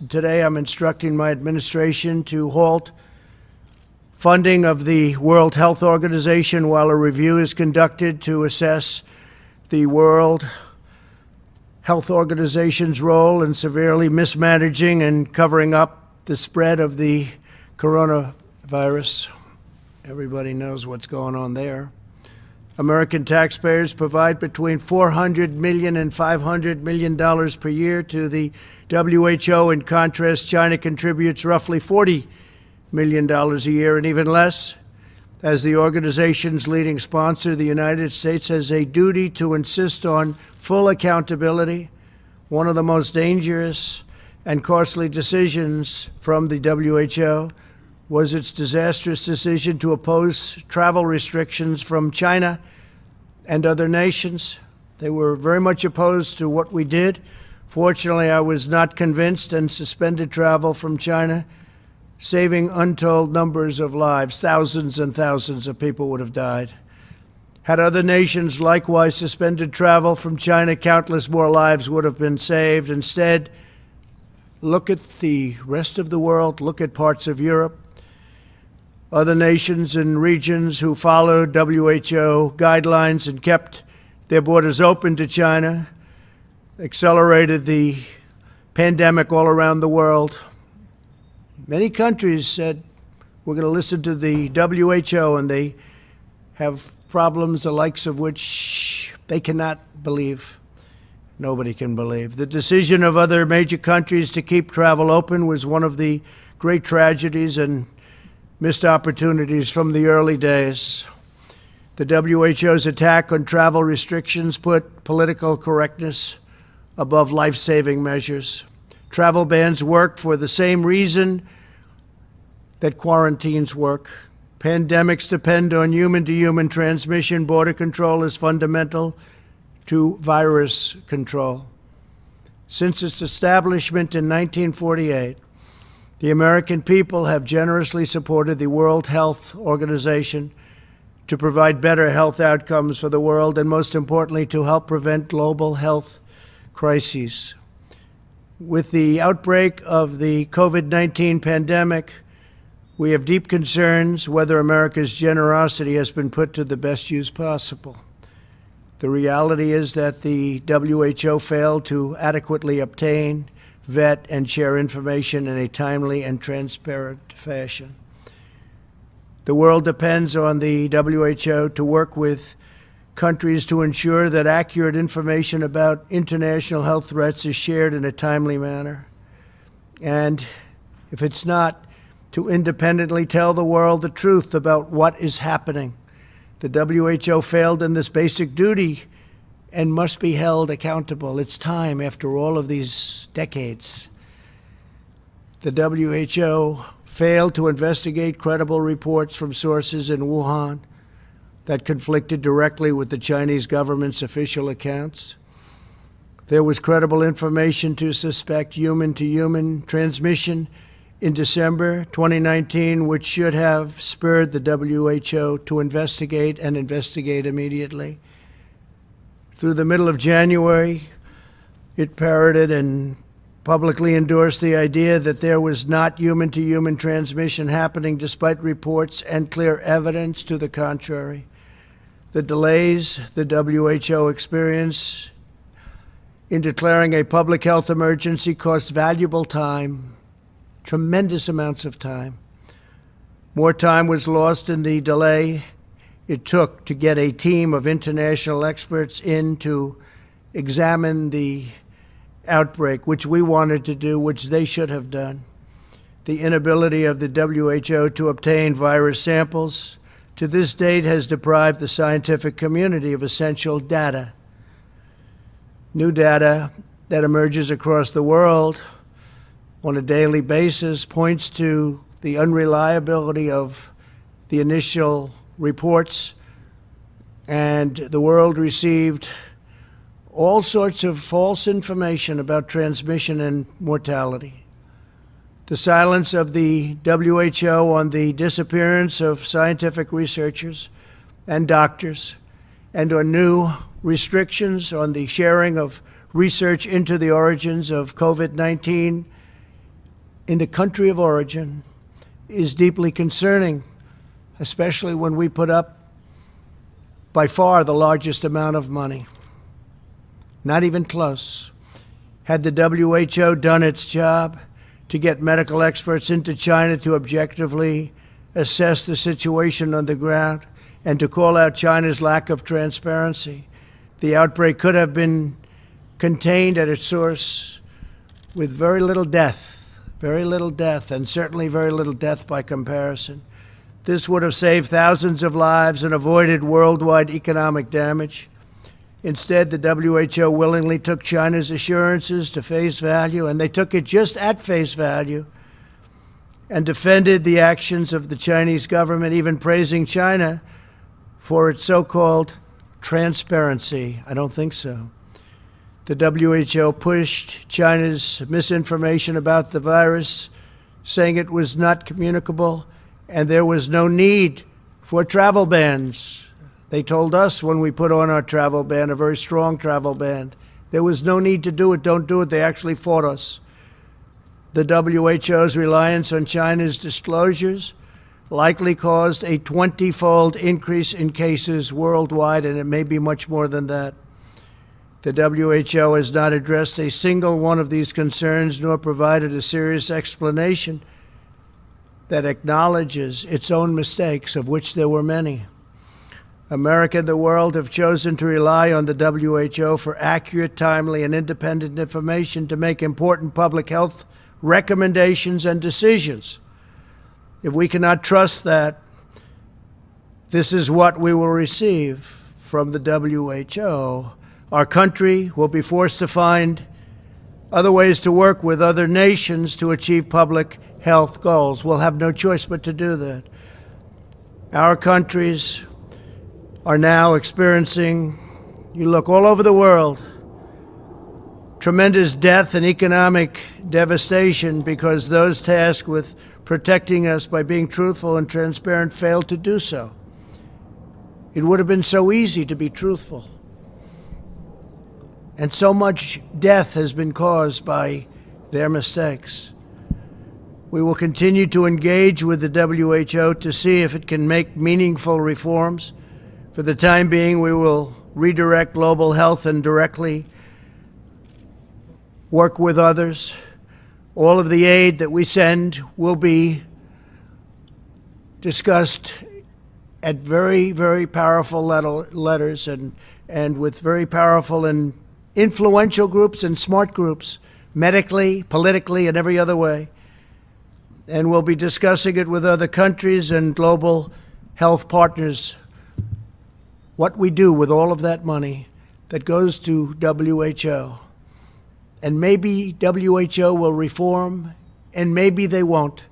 Today, I'm instructing my administration to halt funding of the World Health Organization while a review is conducted to assess the World Health Organization's role in severely mismanaging and covering up the spread of the coronavirus. Everybody knows what's going on there. American taxpayers provide between $400 million and $500 million per year to the WHO. In contrast, China contributes roughly $40 million a year, and even less. As the organization's leading sponsor, the United States has a duty to insist on full accountability. One of the most dangerous and costly decisions from the WHO was its disastrous decision to oppose travel restrictions from China and other nations. They were very much opposed to what we did. Fortunately, I was not convinced and suspended travel from China, saving untold numbers of lives. Thousands and thousands of people would have died. Had other nations likewise suspended travel from China, countless more lives would have been saved. Instead, look at the rest of the world, look at parts of Europe. Other nations and regions who followed WHO guidelines and kept their borders open to China accelerated the pandemic all around the world. Many countries said, we're going to listen to the WHO, and they have problems the likes of which they cannot believe. Nobody can believe. The decision of other major countries to keep travel open was one of the great tragedies and missed opportunities from the early days. The WHO's attack on travel restrictions put political correctness above life-saving measures. Travel bans work for the same reason that quarantines work. Pandemics depend on human-to-human transmission. Border control is fundamental to virus control. Since its establishment in 1948, the American people have generously supported the World Health Organization to provide better health outcomes for the world and, most importantly, to help prevent global health crises. With the outbreak of the COVID-19 pandemic, we have deep concerns whether America's generosity has been put to the best use possible. The reality is that the WHO failed to adequately obtain, vet, and share information in a timely and transparent fashion. The world depends on the WHO to work with countries to ensure that accurate information about international health threats is shared in a timely manner. And if it's not, to independently tell the world the truth about what is happening. The WHO failed in this basic duty and must be held accountable. It's time, after all of these decades. The WHO failed to investigate credible reports from sources in Wuhan that conflicted directly with the Chinese government's official accounts. There was credible information to suspect human-to-human transmission in December 2019, which should have spurred the WHO to investigate and investigate immediately. Through the middle of January, it parroted and publicly endorsed the idea that there was not human-to-human transmission happening, despite reports and clear evidence to the contrary. The delays the WHO experienced in declaring a public health emergency cost valuable time, tremendous amounts of time. More time was lost in the delay it took to get a team of international experts in to examine the outbreak, which we wanted to do, which they should have done. The inability of the WHO to obtain virus samples to this date has deprived the scientific community of essential data. New data that emerges across the world on a daily basis points to the unreliability of the initial reports, and the world received all sorts of false information about transmission and mortality. The silence of the WHO on the disappearance of scientific researchers and doctors, and on new restrictions on the sharing of research into the origins of COVID-19 in the country of origin is deeply concerning, especially when we put up by far the largest amount of money. Not even close. Had the WHO done its job to get medical experts into China to objectively assess the situation on the ground and to call out China's lack of transparency, the outbreak could have been contained at its source with very little death, and certainly very little death by comparison. This would have saved thousands of lives and avoided worldwide economic damage. Instead, the WHO willingly took China's assurances to face value, and they took it just at face value, and defended the actions of the Chinese government, even praising China for its so-called transparency. I don't think so. The WHO pushed China's misinformation about the virus, saying it was not communicable and there was no need for travel bans. They told us when we put on our travel ban, a very strong travel ban, there was no need to do it, don't do it. They actually fought us. The WHO's reliance on China's disclosures likely caused a 20-fold increase in cases worldwide, and it may be much more than that. The WHO has not addressed a single one of these concerns, nor provided a serious explanation that acknowledges its own mistakes, of which there were many. America and the world have chosen to rely on the WHO for accurate, timely, and independent information to make important public health recommendations and decisions. If we cannot trust that, this is what we will receive from the WHO. Our country will be forced to find other ways to work with other nations to achieve public health goals. We'll have no choice but to do that. Our countries are now experiencing, you look all over the world, tremendous death and economic devastation because those tasked with protecting us by being truthful and transparent failed to do so. It would have been so easy to be truthful. And so much death has been caused by their mistakes. We will continue to engage with the WHO to see if it can make meaningful reforms. For the time being, we will redirect global health and directly work with others. All of the aid that we send will be discussed at very, very powerful letters and with very powerful and influential groups and smart groups, medically, politically, and every other way. And we'll be discussing it with other countries and global health partners, what we do with all of that money that goes to WHO. And maybe WHO will reform, and maybe they won't.